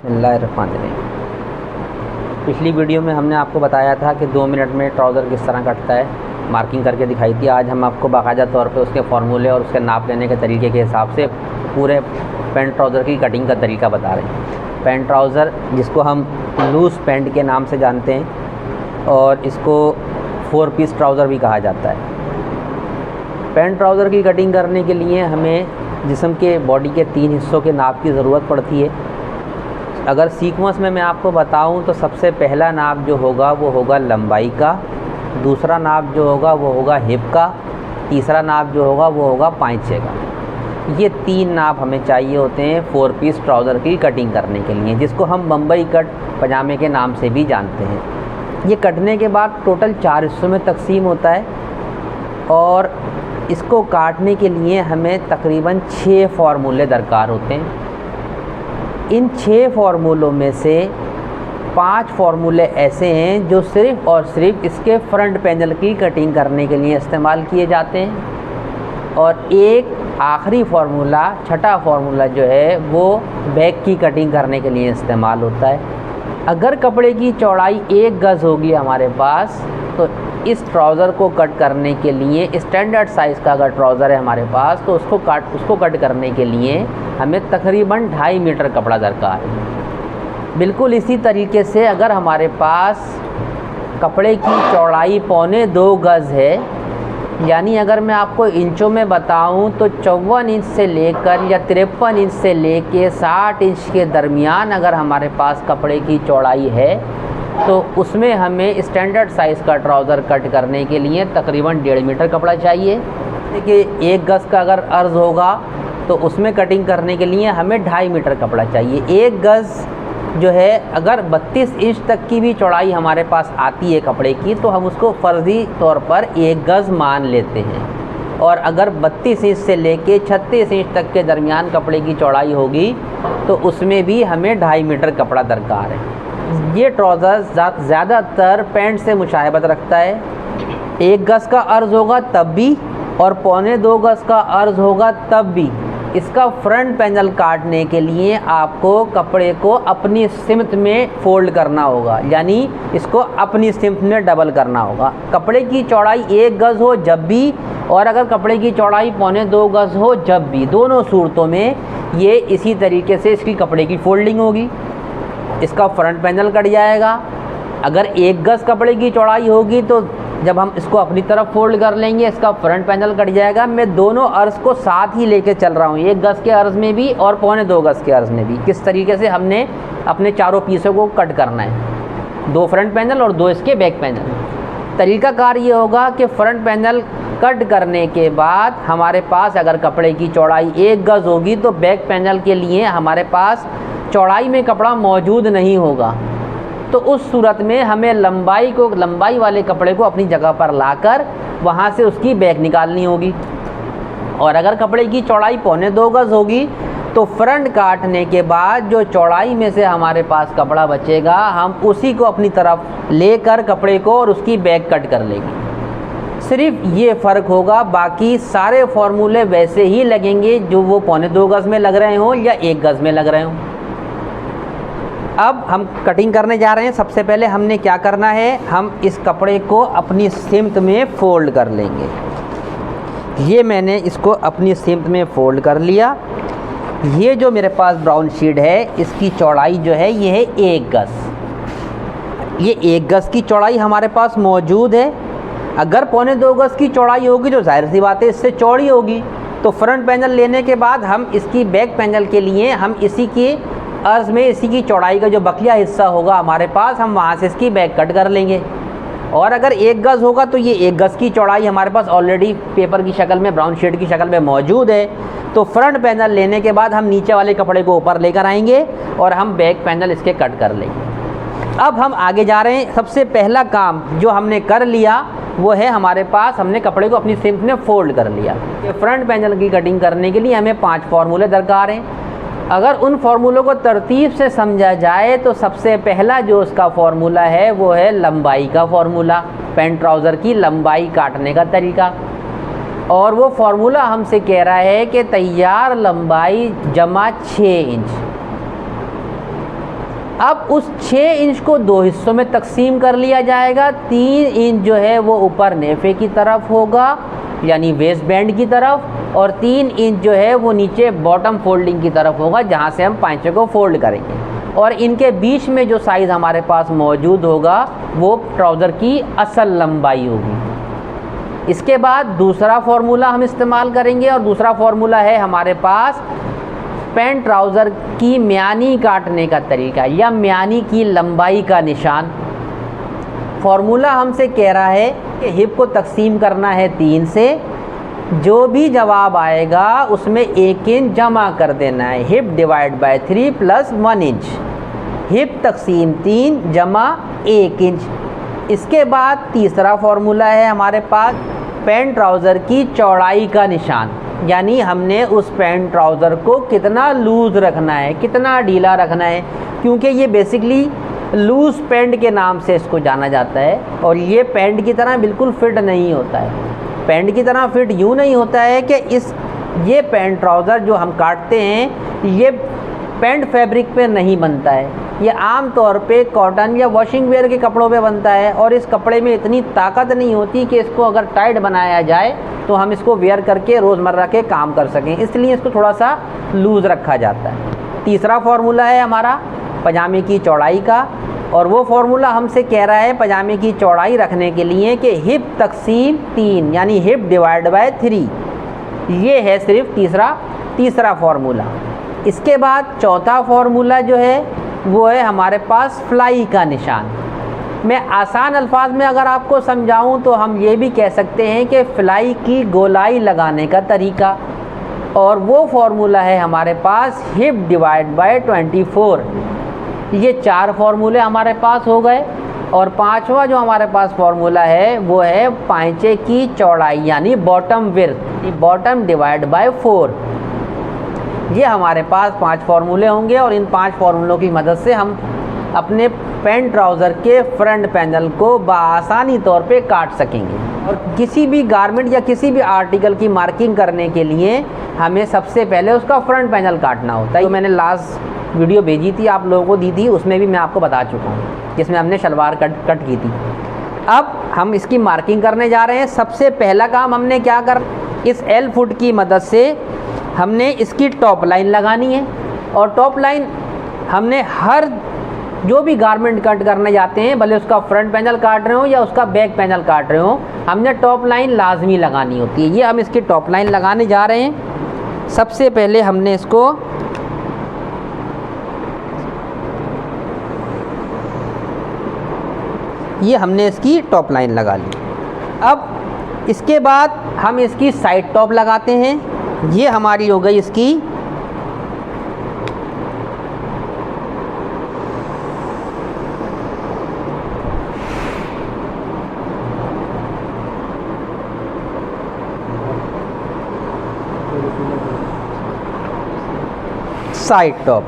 बिस्मिल्लाहिर्रहमानिर्रहीम। पिछली वीडियो में हमने आपको बताया था कि 2 मिनट में ट्राउज़र किस तरह कटता है, मार्किंग करके दिखाई थी। आज हम आपको बाकायदा तौर पे उसके फार्मूले और उसके नाप लेने के तरीके के हिसाब से पूरे पैंट ट्राउज़र की कटिंग का तरीका बता रहे हैं। पैंट ट्राउज़र जिसको हम लूज़ पैंट के नाम से जानते हैं और इसको 4 पीस ट्राउज़र भी कहा जाता है। पैंट ट्राउज़र की कटिंग करने के लिए हमें जिस्म के बॉडी के 3 हिस्सों के नाप की ज़रूरत पड़ती है। अगर सीक्वेंस में मैं आपको बताऊं तो सबसे पहला नाप जो होगा वो होगा लंबाई का, दूसरा नाप जो होगा वो होगा हिप का, तीसरा नाप जो होगा वो होगा पाँचे का। ये 3 नाप हमें चाहिए होते हैं 4 पीस ट्राउज़र की कटिंग करने के लिए, जिसको हम बम्बई कट पजामे के नाम से भी जानते हैं। ये कटने के बाद टोटल 4 हिस्सों में तकसीम होता है और इसको काटने के लिए हमें तकरीबन 6 फार्मूले दरकार होते हैं। इन 6 फार्मूलों में से 5 फार्मूले ऐसे हैं जो सिर्फ़ और सिर्फ इसके फ्रंट पैनल की कटिंग करने के लिए इस्तेमाल किए जाते हैं और एक आखिरी फार्मूला, छठा फार्मूला जो है वो बैक की कटिंग करने के लिए इस्तेमाल होता है। अगर कपड़े की चौड़ाई 1 गज़ होगी हमारे पास तो इस ट्राउज़र को कट करने के लिए, स्टैंडर्ड साइज़ का अगर ट्राउज़र है हमारे पास तो उसको कट करने के लिए हमें तकरीबन 2.5 मीटर कपड़ा दरकार है। बिल्कुल इसी तरीके से अगर हमारे पास कपड़े की चौड़ाई 1.25 गज़ है, यानी अगर मैं आपको इंचों में बताऊं तो 54 इंच से लेकर या 53 इंच से लेके 60 इंच के दरमियान अगर हमारे पास कपड़े की चौड़ाई है तो उसमें हमें स्टैंडर्ड साइज़ का ट्राउज़र कट करने के लिए तकरीबन 1.5 मीटर कपड़ा चाहिए। देखिए 1 गज़ का अगर अर्ज़ होगा तो उसमें कटिंग करने के लिए हमें 2.5 मीटर कपड़ा चाहिए। 1 गज़ जो है अगर 32 इंच तक की भी चौड़ाई हमारे पास आती है कपड़े की तो हम उसको फ़र्ज़ी तौर पर 1 गज़ मान लेते हैं। और अगर 32 इंच से लेके 36 इंच तक के दरमियान कपड़े की चौड़ाई होगी तो उसमें भी हमें 2.5 मीटर कपड़ा दरकार है। ये ट्राउज़र ज़्यादातर पैंट से मुशाबहत रखता है। 1 गज़ का अर्ज़ होगा तब भी और 1.25 गज़ का अर्ज़ होगा तब भी इसका फ्रंट पैनल काटने के लिए आपको कपड़े को अपनी सिमत में फ़ोल्ड करना होगा, यानी इसको अपनी सिमत में डबल करना होगा। कपड़े की चौड़ाई 1 गज़ हो जब भी और अगर कपड़े की चौड़ाई 1.25 गज़ हो जब भी, दोनों सूरतों में ये इसी तरीके से इसकी कपड़े की फ़ोल्डिंग होगी। इसका फ्रंट पैनल कट जाएगा। अगर 1 गज़ कपड़े की चौड़ाई होगी तो जब हम इसको अपनी तरफ फोल्ड कर लेंगे इसका फ्रंट पैनल कट जाएगा। मैं दोनों अर्ज़ को साथ ही लेके चल रहा हूँ, 1 गज़ के अर्ज़ में भी और 1.25 गज़ के अर्ज़ में भी, किस तरीके से हमने अपने चारों पीसों को कट करना है, 2 फ्रंट पैनल और 2 इसके बैक पैनल। तरीक़ाकार ये होगा कि फ़्रंट पैनल कट करने के बाद हमारे पास अगर कपड़े की चौड़ाई 1 गज़ होगी तो बैक पैनल के लिए हमारे पास चौड़ाई में कपड़ा मौजूद नहीं होगा। तो उस सूरत में हमें लंबाई वाले कपड़े को अपनी जगह पर लाकर वहाँ से उसकी बैक निकालनी होगी। और अगर कपड़े की चौड़ाई 1.25 गज़ होगी तो फ्रंट काटने के बाद जो चौड़ाई में से हमारे पास कपड़ा बचेगा हम उसी को अपनी तरफ लेकर कपड़े को और उसकी बैक कट कर लेंगे। सिर्फ ये फ़र्क होगा, बाकी सारे फार्मूले वैसे ही लगेंगे जो वो 1.25 गज़ में लग रहे हों या 1 गज़ में लग रहे हों। अब हम कटिंग करने जा रहे हैं। सबसे पहले हमने क्या करना है, हम इस कपड़े को अपनी सिमत में फ़ोल्ड कर लेंगे। ये मैंने इसको अपनी सिमत में फ़ोल्ड कर लिया। ये जो मेरे पास ब्राउन शीट है इसकी चौड़ाई जो है ये है 1 गज़। ये 1 गज़ की चौड़ाई हमारे पास मौजूद है। अगर 1.25 गज़ की चौड़ाई होगी जो जाहिर सी बात है इससे चौड़ी होगी, तो फ्रंट पैनल लेने के बाद हम इसकी बैक पैनल के लिए हम इसी की अर्ज़ में इसी की चौड़ाई का जो बकिया हिस्सा होगा हमारे पास हम वहाँ से इसकी बैक कट कर लेंगे। और अगर 1 गज़ होगा तो ये 1 गज़ की चौड़ाई हमारे पास ऑलरेडी पेपर की शक्ल में, ब्राउन शीट की शक्ल में मौजूद है। तो फ्रंट पैनल लेने के बाद हम नीचे वाले कपड़े को ऊपर लेकर आएंगे और हम बैक पैनल इसके कट कर लेंगे। अब हम आगे जा रहे हैं। सबसे पहला काम जो हमने कर लिया वो है हमारे पास हमने कपड़े को अपनी सिमत में फ़ोल्ड कर लिया। फ्रंट पैनल की कटिंग करने के लिए हमें 5 फार्मूले दरकार हैं। अगर उन फार्मूलों को तरतीब से समझा जाए तो सबसे पहला जो उसका फार्मूला है वो है लंबाई का फार्मूला, पैंट ट्राउज़र की लंबाई काटने का तरीका। और वो फार्मूला हमसे कह रहा है कि तैयार लंबाई जमा 6 इंच। अब उस 6 इंच को 2 हिस्सों में तकसीम कर लिया जाएगा। 3 इंच जो है वो ऊपर नेफे की तरफ होगा यानी वेस्ट बैंड की तरफ, और 3 इंच जो है वो नीचे बॉटम फोल्डिंग की तरफ होगा जहाँ से हम पाइचे को फोल्ड करेंगे। और इनके बीच में जो साइज़ हमारे पास मौजूद होगा वो ट्राउज़र की असल लंबाई होगी। इसके बाद दूसरा फार्मूला हम इस्तेमाल करेंगे, और दूसरा फार्मूला है हमारे पास पैंट ट्राउज़र की म्यानी काटने का तरीका या म्यानी की लंबाई का निशान। फार्मूला हमसे कह रहा है कि हिप को तकसीम करना है 3 से, जो भी जवाब आएगा उसमें 1 इंच जमा कर देना है। Hip divide by 3 plus 1 inch, hip तकसीम 3 जमा 1 इंच। इसके बाद तीसरा फार्मूला है हमारे पास पैंट ट्राउज़र की चौड़ाई का निशान, यानी हमने उस पैंट ट्राउज़र को कितना लूज़ रखना है, कितना ढीला रखना है, क्योंकि ये बेसिकली लूज़ पैंट के नाम से इसको जाना जाता है। और ये पैंट की तरह बिल्कुल फिट नहीं होता है। पैंट की तरह फिट यूँ नहीं होता है कि ये पैंट ट्राउज़र जो हम काटते हैं ये पैंट फैब्रिक पे नहीं बनता है, ये आम तौर पे कॉटन या वॉशिंग वेयर के कपड़ों पे बनता है। और इस कपड़े में इतनी ताकत नहीं होती कि इसको अगर टाइट बनाया जाए तो हम इसको वेयर करके रोज़मर्रा के काम कर सकें, इसलिए इसको थोड़ा सा लूज़ रखा जाता है। तीसरा फार्मूला है हमारा पजामे की चौड़ाई का, और वो फार्मूला हमसे कह रहा है पजामे की चौड़ाई रखने के लिए कि हिप तकसीम 3 यानी हिप डिवाइड बाय 3। ये है सिर्फ तीसरा फार्मूला। इसके बाद चौथा फार्मूला जो है वो है हमारे पास फ्लाई का निशान। मैं आसान अल्फाज में अगर आपको समझाऊं तो हम ये भी कह सकते हैं कि फ्लाई की गोलाई लगाने का तरीका, और वो फार्मूला है हमारे पास हिप डिवाइड बाय 24। ये 4 फार्मूले हमारे पास हो गए। और पांचवा जो हमारे पास फार्मूला है वो है पाइचे की चौड़ाई यानी bottom width, bottom divide by 4। ये हमारे पास 5 फार्मूले होंगे, और इन 5 फार्मूलों की मदद से हम अपने पैंट ट्राउज़र के फ्रंट पैनल को बआसानी तौर पे काट सकेंगे। और किसी भी गारमेंट या किसी भी आर्टिकल की मार्किंग करने के लिए हमें सबसे पहले उसका फ्रंट पैनल काटना होता है। तो मैंने लास्ट वीडियो भेजी थी, आप लोगों को दी थी, उसमें भी मैं आपको बता चुका हूँ, जिसमें हमने शलवार कट की थी। अब हम इसकी मार्किंग करने जा रहे हैं। सबसे पहला काम हमने क्या कर, इस एल फुट की मदद से हमने इसकी टॉप लाइन लगानी है। और टॉप लाइन हमने हर जो भी गारमेंट कट करने जाते हैं, भले उसका फ्रंट पैनल काट रहे हो या उसका बैक पैनल काट रहे हो, हमने टॉप लाइन लाजमी लगानी होती है। ये हम इसकी टॉप लाइन लगाने जा रहे हैं। सबसे पहले हमने इसको हमने इसकी टॉप लाइन लगा ली। अब इसके बाद हम इसकी साइड टॉप लगाते हैं। ये हमारी हो गई इसकी साइड टॉप।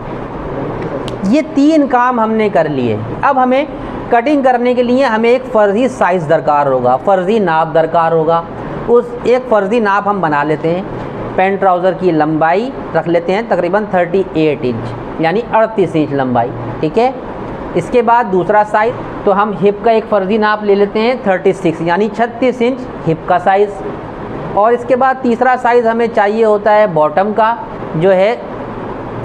ये 3 काम हमने कर लिए। अब हमें कटिंग करने के लिए हमें एक फ़र्ज़ी साइज़ दरकार होगा, फ़र्ज़ी नाप दरकार होगा। उस एक फ़र्ज़ी नाप हम बना लेते हैं। पैंट ट्राउज़र की लंबाई रख लेते हैं तकरीबन 38 इंच यानी 38 इंच लंबाई, ठीक है। इसके बाद दूसरा साइज़, तो हम हिप का एक फ़र्ज़ी नाप ले लेते हैं 36 यानी 36 इंच हिप का साइज़। और इसके बाद तीसरा साइज़ हमें चाहिए होता है बॉटम का, जो है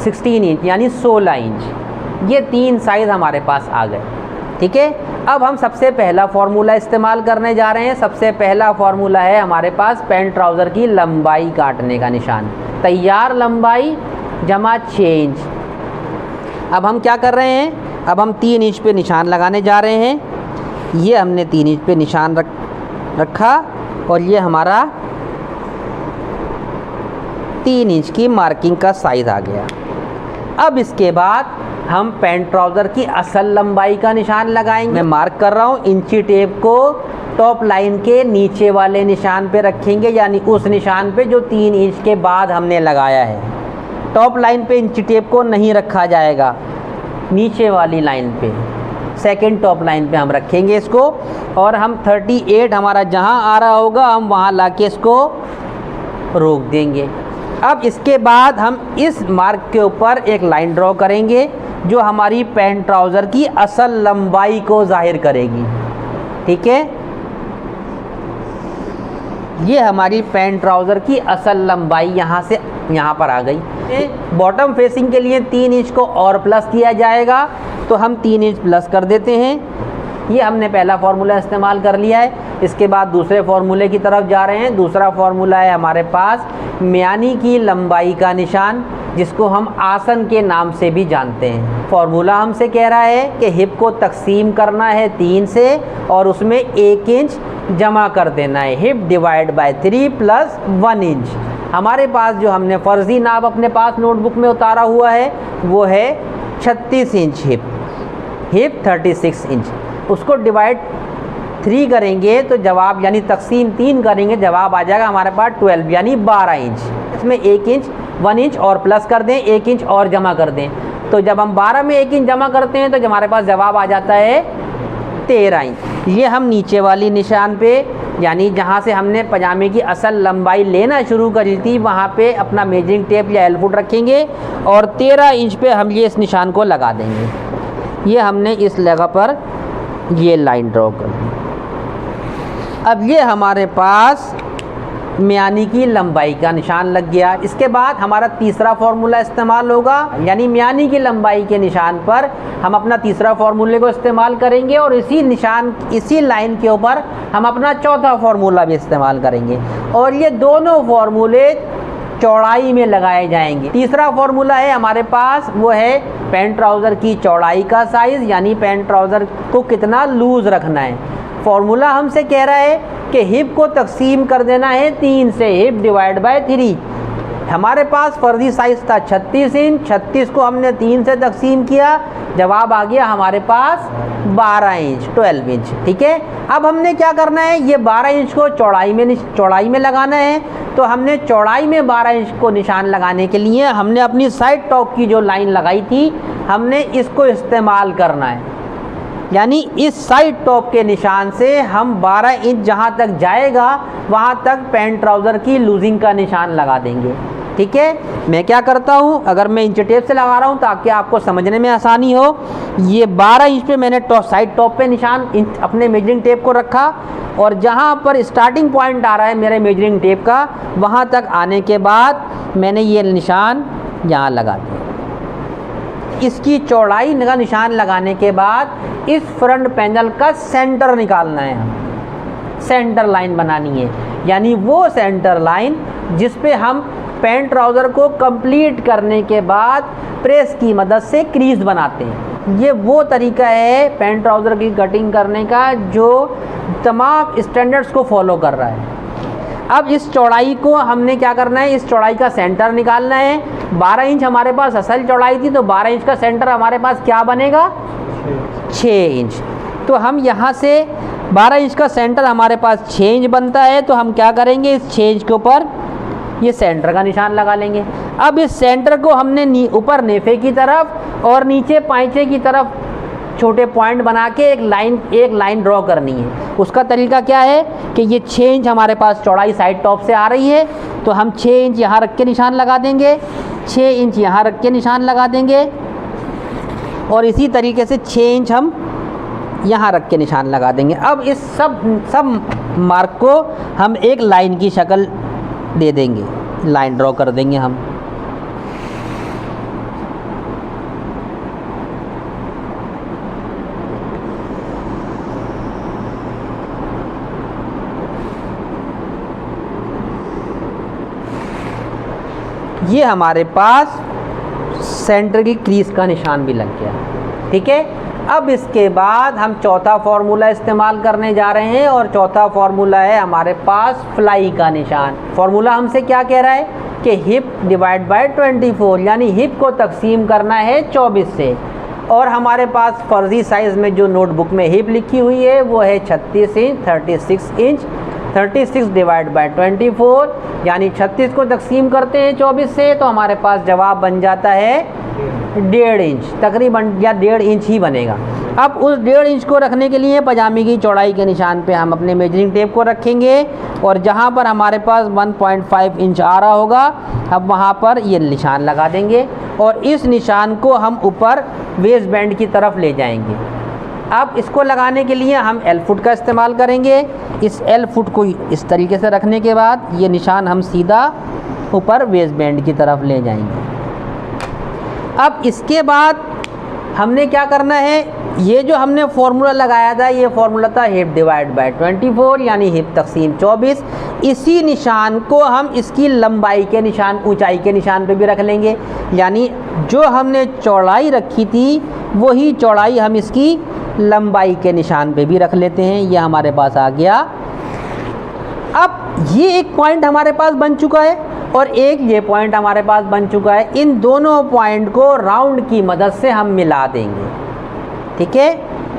16 इंच यानी 16 इंच। ये 3 साइज़ हमारे पास आ गए, ठीक है। अब हम सबसे पहला फार्मूला इस्तेमाल करने जा रहे हैं। सबसे पहला फार्मूला है हमारे पास पैंट ट्राउज़र की लंबाई काटने का निशान, तैयार लंबाई जमा 6 इंच। अब हम क्या कर रहे हैं, अब हम 3 इंच पे निशान लगाने जा रहे हैं। ये हमने 3 इंच पे निशान रखा और ये हमारा 3 इंच की मार्किंग का साइज़ आ गया। अब इसके बाद हम पैंट ट्राउज़र की असल लंबाई का निशान लगाएंगे। मैं मार्क कर रहा हूँ, इंची टेप को टॉप लाइन के नीचे वाले निशान पे रखेंगे, यानी उस निशान पे जो 3 इंच के बाद हमने लगाया है। टॉप लाइन पे इंची टेप को नहीं रखा जाएगा, नीचे वाली लाइन पे, सेकंड टॉप लाइन पे हम रखेंगे इसको। और हम 38 हमारा जहाँ आ रहा होगा हम वहाँ लाके इसको रोक देंगे। अब इसके बाद हम इस मार्क के ऊपर एक लाइन ड्रॉ करेंगे। जो हमारी पैंट ट्राउज़र की असल लंबाई को जाहिर करेगी। ठीक है, ये हमारी पैंट ट्राउज़र की असल लंबाई यहाँ से यहाँ पर आ गई। बॉटम फेसिंग के लिए 3 इंच को और प्लस किया जाएगा, तो हम 3 इंच प्लस कर देते हैं। ये हमने पहला फार्मूला इस्तेमाल कर लिया है। इसके बाद दूसरे फार्मूले की तरफ जा रहे हैं। दूसरा फार्मूला है हमारे पास म्यानी की लंबाई का निशान, जिसको हम आसन के नाम से भी जानते हैं। फार्मूला हमसे कह रहा है कि हिप को तकसीम करना है 3 से और उसमें 1 इंच जमा कर देना है। Hip divide by 3 plus 1 inch. हमारे पास जो हमने फ़र्ज़ी नाप अपने पास नोटबुक में उतारा हुआ है वो है 36 इंच हिप 36 इंच। उसको डिवाइड 3 करेंगे तो जवाब यानी तकसीम 3 करेंगे, जवाब आ जाएगा हमारे पास 12 यानी 12 इंच। इसमें 1 इंच और प्लस कर दें, 1 इंच और जमा कर दें, तो जब हम 12 में 1 इंच जमा करते हैं तो हमारे पास जवाब आ जाता है 13 इंच। ये हम नीचे वाली निशान पे यानी जहाँ से हमने पजामे की असल लंबाई लेना शुरू करी थी वहाँ पे अपना मेजरिंग टेप या एल फुट रखेंगे और 13 इंच पे हम ये इस निशान को लगा देंगे। ये हमने इस जगह पर ये लाइन ड्रॉ कर दी। अब ये हमारे पास म्यानी की लंबाई का निशान लग गया। इसके बाद हमारा तीसरा फार्मूला इस्तेमाल होगा, यानी म्यानी की लंबाई के निशान पर हम अपना तीसरा फार्मूले को इस्तेमाल करेंगे और इसी लाइन के ऊपर हम अपना चौथा फार्मूला भी इस्तेमाल करेंगे और ये दोनों फार्मूले चौड़ाई में लगाए जाएंगे। तीसरा फार्मूला है हमारे पास, वो है पैंट ट्राउज़र की चौड़ाई का साइज़, यानी पैंट ट्राउज़र को कितना लूज़ रखना है। फार्मूला हमसे कह रहा है कि हिप को तकसीम कर देना है 3 से, हिप डिवाइड बाय 3। हमारे पास फ़र्ज़ी साइज़ था 36 इंच, 36 को हमने 3 से तकसीम किया, जवाब आ गया हमारे पास 12 इंच 12 इंच। ठीक है, अब हमने क्या करना है, ये 12 इंच को चौड़ाई में लगाना है। तो हमने चौड़ाई में 12 इंच को निशान लगाने के लिए हमने अपनी साइड टॉप की जो लाइन लगाई थी हमने इसको इस्तेमाल करना है, यानी इस साइड टॉप के निशान से हम 12 इंच जहाँ तक जाएगा वहाँ तक पैंट ट्राउज़र की लूजिंग का निशान लगा देंगे। ठीक है, मैं क्या करता हूँ, अगर मैं इंच टेप से लगा रहा हूँ ताकि आपको समझने में आसानी हो, ये 12 इंच पे मैंने साइड टॉप पे निशान अपने मेजरिंग टेप को रखा और जहाँ पर स्टार्टिंग पॉइंट आ रहा है मेरे मेजरिंग टेप का वहाँ तक आने के बाद मैंने ये निशान यहाँ लगा दिया। इसकी चौड़ाई का निशान लगाने के बाद इस फ्रंट पैनल का सेंटर निकालना है, हम सेंटर लाइन बनानी है, यानी वो सेंटर लाइन जिस पे हम पैंट ट्राउज़र को कंप्लीट करने के बाद प्रेस की मदद से क्रीज बनाते हैं। ये वो तरीका है पैंट ट्राउज़र की कटिंग करने का जो तमाम स्टैंडर्ड्स को फॉलो कर रहा है। अब इस चौड़ाई को हमने क्या करना है, इस चौड़ाई का सेंटर निकालना है। 12 इंच हमारे पास असल चौड़ाई थी, तो 12 इंच का सेंटर हमारे पास क्या बनेगा, 6 इंच। तो हम यहाँ से 12 इंच का सेंटर हमारे पास 6 इंच बनता है, तो हम क्या करेंगे, इस 6 इंच के ऊपर ये सेंटर का निशान लगा लेंगे। अब इस सेंटर को हमने ऊपर नेफे की तरफ और नीचे पाइचे की तरफ छोटे पॉइंट बना के एक लाइन ड्रॉ करनी है। उसका तरीका क्या है कि ये 6 इंच हमारे पास चौड़ाई साइड टॉप से आ रही है, तो हम 6 इंच यहाँ रख के निशान लगा देंगे, 6 इंच यहाँ रख के निशान लगा देंगे और इसी तरीके से 6 इंच हम यहाँ रख के निशान लगा देंगे। अब इस सब मार्क को हम एक लाइन की शक्ल दे देंगे, लाइन ड्रॉ कर देंगे हम। ये हमारे पास सेंटर की क्रीज का निशान भी लग गया। ठीक है, अब इसके बाद हम चौथा फार्मूला इस्तेमाल करने जा रहे हैं और चौथा फार्मूला है हमारे पास फ्लाई का निशान। फार्मूला हमसे क्या कह रहा है कि हिप डिवाइड बाय 24, यानी हिप को तकसीम करना है 24 से और हमारे पास फ़र्ज़ी साइज़ में जो नोटबुक में हिप लिखी हुई है वो है 36 इंच 36 इंच। 36 डिवाइड बाय 24 यानी 36 को तकसीम करते हैं 24 से तो हमारे पास जवाब बन जाता है 1.5 इंच तकरीबन, या 1.5 इंच ही बनेगा। अब उस 1.5 इंच को रखने के लिए पजामे की चौड़ाई के निशान पे हम अपने मेजरिंग टेप को रखेंगे और जहाँ पर हमारे पास 1.5 इंच आ रहा होगा अब वहाँ पर ये निशान लगा देंगे और इस निशान को हम ऊपर वेस्ट बैंड की तरफ ले जाएंगे। अब इसको लगाने के लिए हम एल फुट का इस्तेमाल करेंगे। इस एल फुट को इस तरीके से रखने के बाद ये निशान हम सीधा ऊपर वेस्ट बैंड की तरफ ले जाएंगे। अब इसके बाद हमने क्या करना है, ये जो हमने फार्मूला लगाया था ये फार्मूला था हिप डिवाइड बाय 24 यानी हिप तकसीम 24। इसी निशान को हम इसकी लंबाई के निशान, ऊंचाई के निशान पे भी रख लेंगे, यानी जो हमने चौड़ाई रखी थी वही चौड़ाई हम इसकी लंबाई के निशान पे भी रख लेते हैं। ये हमारे पास आ गया। अब ये एक पॉइंट हमारे पास बन चुका है और एक ये पॉइंट हमारे पास बन चुका है। इन दोनों पॉइंट को राउंड की मदद से हम मिला देंगे। ठीक है,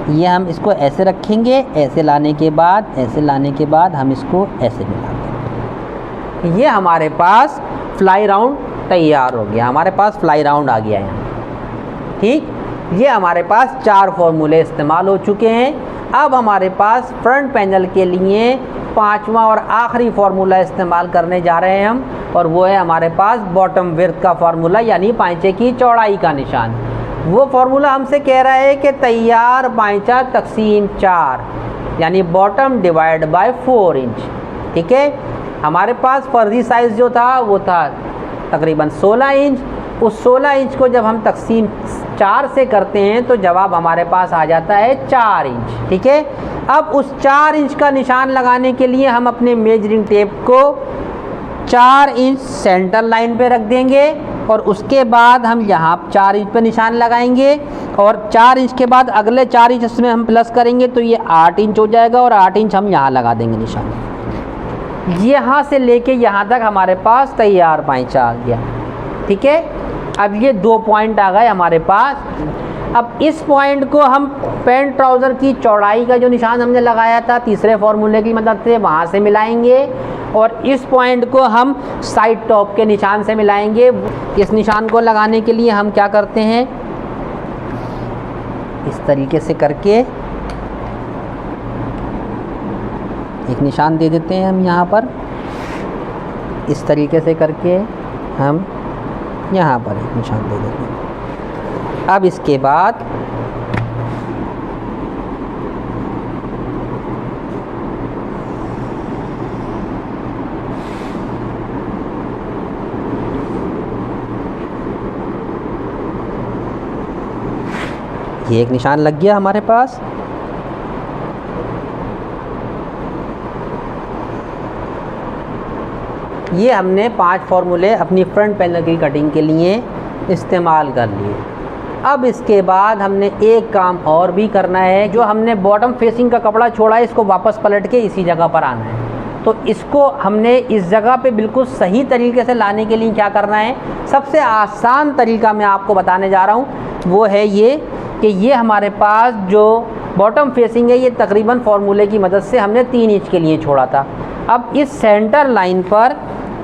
ये हम इसको ऐसे रखेंगे, ऐसे लाने के बाद ऐसे लाने के बाद हम इसको ऐसे मिला देंगे। ये हमारे पास फ्लाई राउंड तैयार हो गया, हमारे पास फ्लाई राउंड आ गया यहाँ। ठीक, ये हमारे पास 4 फॉर्मूले इस्तेमाल हो चुके हैं। अब हमारे पास फ्रंट पैनल के लिए 5वां और आखिरी फार्मूला इस्तेमाल करने जा रहे हैं हम, और वो है हमारे पास बॉटम विड्थ का फार्मूला यानी पाइंचे की चौड़ाई का निशान। वो फार्मूला हमसे कह रहा है कि तैयार पाइंचा तकसीम 4 यानी बॉटम डिवाइड बाय 4 इंच। ठीक है, हमारे पास फर्जी साइज़ जो था वो था तकरीबन 16 इंच। उस 16 इंच को जब हम तकसीम 4 से करते हैं तो जवाब हमारे पास आ जाता है 4 इंच। ठीक है, अब उस 4 इंच का निशान लगाने के लिए हम अपने मेजरिंग टेप को 4 इंच सेंटर लाइन पे रख देंगे और उसके बाद हम यहाँ 4 इंच पे निशान लगाएंगे और 4 इंच के बाद अगले 4 इंच इसमें हम प्लस करेंगे तो ये 8 इंच हो जाएगा और 8 इंच हम यहाँ लगा देंगे निशान। यहाँ से लेके यहाँ तक हमारे पास तैयार पाइंचा आ गया। ठीक है, अब ये 2 पॉइंट आ गए हमारे पास। अब इस पॉइंट को हम पैंट ट्राउज़र की चौड़ाई का जो निशान हमने लगाया था तीसरे फार्मूले की मदद से वहाँ से मिलाएंगे और इस पॉइंट को हम साइड टॉप के निशान से मिलाएंगे। इस निशान को लगाने के लिए हम क्या करते हैं, इस तरीके से करके एक निशान दे देते हैं हम यहाँ पर, इस तरीके से करके हम यहाँ पर एक निशान दे देते हैं। अब इसके बाद ये एक निशान लग गया हमारे पास। ये हमने 5 फार्मूले अपनी फ्रंट पैनल की कटिंग के लिए इस्तेमाल कर लिए। अब इसके बाद हमने एक काम और भी करना है, जो हमने बॉटम फेसिंग का कपड़ा छोड़ा है इसको वापस पलट के इसी जगह पर आना है। तो इसको हमने इस जगह पे बिल्कुल सही तरीके से लाने के लिए क्या करना है, सबसे आसान तरीका मैं आपको बताने जा रहा हूँ, वो है ये कि ये हमारे पास जो बॉटम फेसिंग है ये तकरीबन फार्मूले की मदद से हमने 3 इंच के लिए छोड़ा था। अब इस सेंटर लाइन पर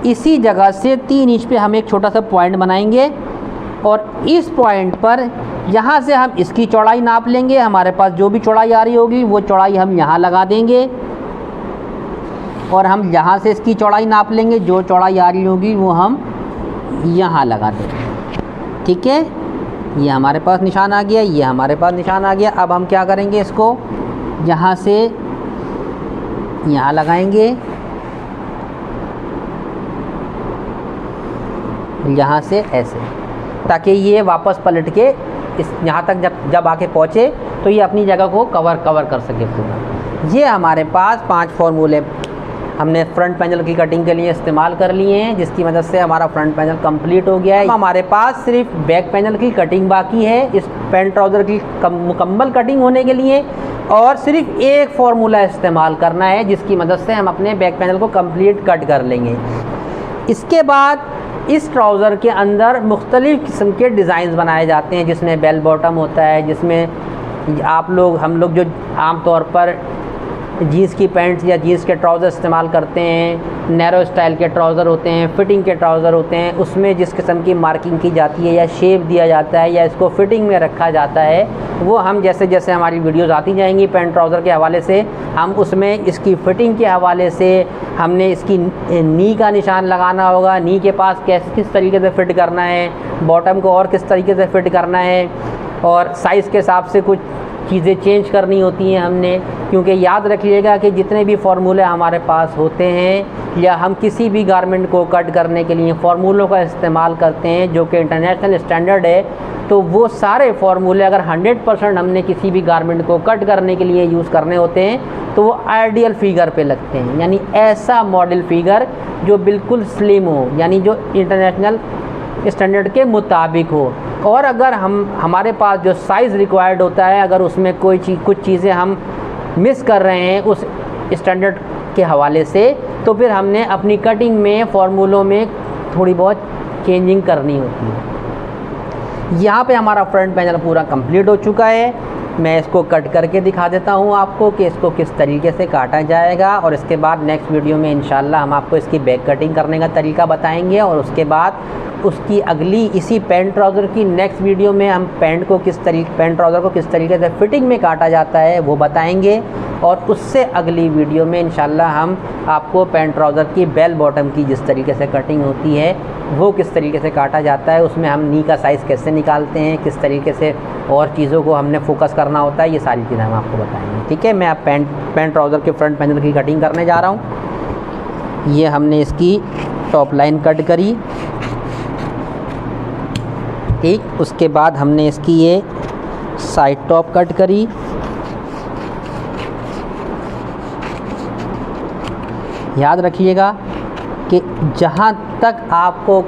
इसी जगह से 3 इंच पे हम एक छोटा सा पॉइंट बनाएंगे और इस पॉइंट पर यहाँ से हम इसकी चौड़ाई नाप लेंगे। हमारे पास जो भी चौड़ाई आ रही होगी वो चौड़ाई हम यहाँ लगा देंगे और हम यहाँ से इसकी चौड़ाई नाप लेंगे, जो चौड़ाई आ रही होगी वो हम यहाँ लगा देंगे। ठीक है, ये हमारे पास निशान आ गया, ये हमारे पास निशान आ गया। अब हम क्या करेंगे, इसको यहाँ से यहाँ लगाएंगे, यहाँ से ऐसे, ताकि ये वापस पलट के इस यहाँ तक जब आके पहुँचे तो ये अपनी जगह को कवर कर सके पूरा। ये हमारे पास 5 फार्मूले हमने फ्रंट पैनल की कटिंग के लिए इस्तेमाल कर लिए हैं, जिसकी मदद से हमारा फ्रंट पैनल कंप्लीट हो गया है। हमारे पास सिर्फ बैक पैनल की कटिंग बाकी है इस पैंट ट्राउज़र की मुकम्मल कटिंग होने के लिए, और सिर्फ एक फार्मूला इस्तेमाल करना है जिसकी मदद से हम अपने बैक पैनल को कंप्लीट कट कर लेंगे। इसके बाद इस ट्राउज़र के अंदर मुख्तलिफ़ किस्म के डिज़ाइन बनाए जाते हैं, जिसमें बेल बॉटम होता है, जिसमें हम लोग जो आम तौर पर जीन्स की पैंट्स या जीन्स के ट्राउज़र इस्तेमाल करते हैं, नैरो स्टाइल के ट्राउज़र होते हैं, फिटिंग के ट्राउज़र होते हैं, उसमें जिस किस्म की मार्किंग की जाती है या शेप दिया जाता है या इसको फिटिंग में रखा जाता है वो हम जैसे जैसे हमारी वीडियोज़ आती जाएंगी पैंट ट्राउज़र के हवाले से, हम उसमें इसकी फ़िटिंग के हवाले से हमने इसकी नी का निशान लगाना होगा, नी के पास किस तरीके से फ़िट करना है, बॉटम को और किस तरीके से फ़िट करना है, और साइज़ के हिसाब से कुछ चीज़ें चेंज करनी होती हैं हमने। क्योंकि याद रखिएगा कि जितने भी फार्मूले हमारे पास होते हैं या हम किसी भी गारमेंट को कट करने के लिए फार्मूलों का इस्तेमाल करते हैं जो कि इंटरनेशनल स्टैंडर्ड है, तो वो सारे फार्मूले अगर 100% हमने किसी भी गारमेंट को कट करने के लिए यूज़ करने होते हैं तो वो आइडियल फिगर पे लगते हैं, यानी ऐसा मॉडल फिगर जो बिल्कुल स्लिम हो, यानी जो इंटरनेशनल स्टैंडर्ड के मुताबिक हो। और अगर हमारे पास जो साइज़ रिक्वायर्ड होता है, अगर उसमें कुछ चीज़ें हम मिस कर रहे हैं उस स्टैंडर्ड के हवाले से, तो फिर हमने अपनी कटिंग में फार्मूलों में थोड़ी बहुत चेंजिंग करनी होती है। यहाँ पे हमारा फ्रंट पैनल पूरा कंप्लीट हो चुका है। मैं इसको कट करके दिखा देता हूँ आपको कि इसको किस तरीके से काटा जाएगा, और इसके बाद नेक्स्ट वीडियो में इंशाल्लाह हम आपको इसकी बैक कटिंग करने का तरीका बताएंगे, और उसके बाद उसकी अगली इसी पैंट ट्राउज़र की नेक्स्ट वीडियो में हम पैंट ट्राउज़र को किस तरीके से फ़िटिंग में काटा जाता है वो बताएंगे, और उससे अगली वीडियो में इंशाल्लाह हम आपको पैंट ट्राउज़र की बेल बॉटम की जिस तरीके से कटिंग होती है वो किस तरीके से काटा जाता है, उसमें हम नी का साइज़ कैसे निकालते हैं, किस तरीके से और चीज़ों को हमने फोकस करना होता है, ये सारी चीज़ें हम आपको बताएंगे। ठीक है, मैं अब पैंट ट्राउज़र के फ्रंट पैनल की कटिंग करने जा रहा हूँ। ये हमने इसकी टॉप लाइन कट करी, ठीक, उसके बाद हमने इसकी ये साइड टॉप कट करी, याद रखिएगा कि जहाँ तक आपको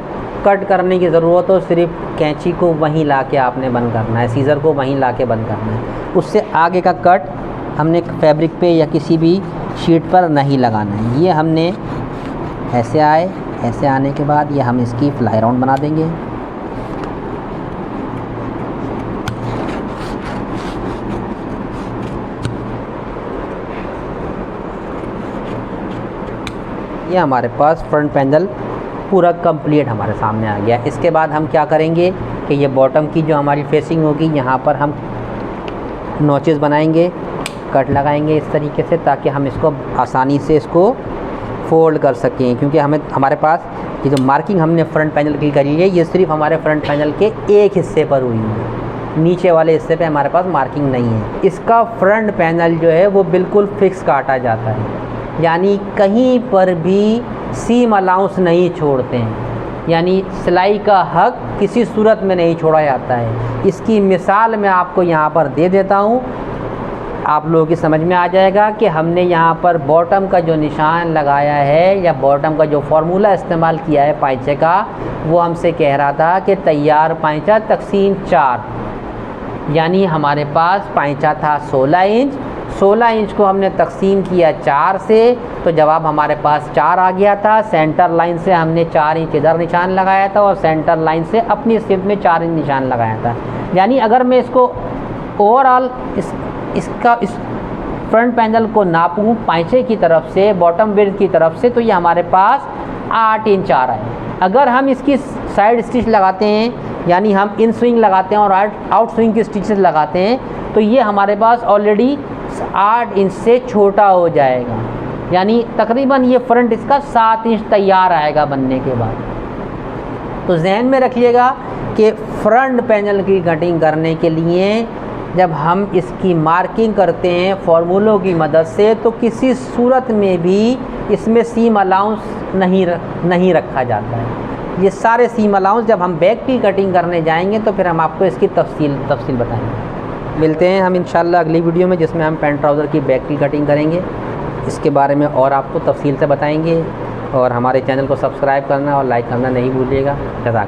कट करने की ज़रूरत हो सिर्फ कैंची को वहीं लाके आपने बंद करना है, सीज़र को वहीं लाके बंद करना है। उससे आगे का कट हमने फैब्रिक पे या किसी भी शीट पर नहीं लगाना है। ये हमने ऐसे आने के बाद ये हम इसकी फ्लाई राउंड बना देंगे। ये हमारे पास फ्रंट पैनल पूरा कंप्लीट हमारे सामने आ गया। इसके बाद हम क्या करेंगे कि ये बॉटम की जो हमारी फेसिंग होगी यहाँ पर हम नॉचेस बनाएंगे, कट लगाएंगे इस तरीके से, ताकि हम इसको आसानी से इसको फोल्ड कर सकें। क्योंकि हमारे पास ये जो मार्किंग हमने फ्रंट पैनल की करी है ये सिर्फ हमारे फ्रंट पैनल के एक हिस्से पर हुई है, नीचे वाले हिस्से पे हमारे पास मार्किंग नहीं है। इसका फ्रंट पैनल जो है वो बिल्कुल फिक्स काटा जाता है, यानी कहीं पर भी सीम अलाउंस नहीं छोड़ते हैं, यानी सिलाई का हक किसी सूरत में नहीं छोड़ा जाता है। इसकी मिसाल मैं आपको यहाँ पर दे देता हूँ, आप लोगों की समझ में आ जाएगा कि हमने यहाँ पर बॉटम का जो निशान लगाया है या बॉटम का जो फार्मूला इस्तेमाल किया है पाइचे का, वो हमसे कह रहा था कि तैयार पाइचा तकसीम 4, यानी हमारे पास पाइचा था 16 इंच, 16 इंच को हमने तकसीम किया 4 से, तो जवाब हमारे पास 4 आ गया था। सेंटर लाइन से हमने 4 इंच इधर निशान लगाया था और सेंटर लाइन से अपनी स्लिप में 4 इंच निशान लगाया था। यानी अगर मैं इसको ओवरऑल इस फ्रंट पैनल को नापूं पाइचे की तरफ से, बॉटम विड्थ की तरफ से, तो ये हमारे पास 8 इंच आ रहा है। अगर हम इसकी साइड स्टिच लगाते हैं, यानी हम इन स्विंग लगाते हैं और आउट स्विंग की स्टिचेस लगाते हैं, तो ये हमारे पास ऑलरेडी 8 इंच से छोटा हो जाएगा, यानी तकरीबन ये फ्रंट इसका 7 इंच तैयार आएगा बनने के बाद। तो जहन में रखिएगा कि फ्रंट पैनल की कटिंग करने के लिए जब हम इसकी मार्किंग करते हैं फार्मूलों की मदद से, तो किसी सूरत में भी इसमें सीम अलाउंस नहीं रखा जाता है। ये सारे सीम अलाउंस जब हम बैक की कटिंग करने जाएंगे तो फिर हम आपको इसकी तफसील बताएंगे। मिलते हैं हम इंशाल्लाह अगली वीडियो में, जिसमें हम पैंट ट्राउज़र की बैक की कटिंग करेंगे, इसके बारे में और आपको तफसील से बताएंगे। और हमारे चैनल को सब्सक्राइब करना और लाइक करना नहीं भूलिएगा। जज़ाक।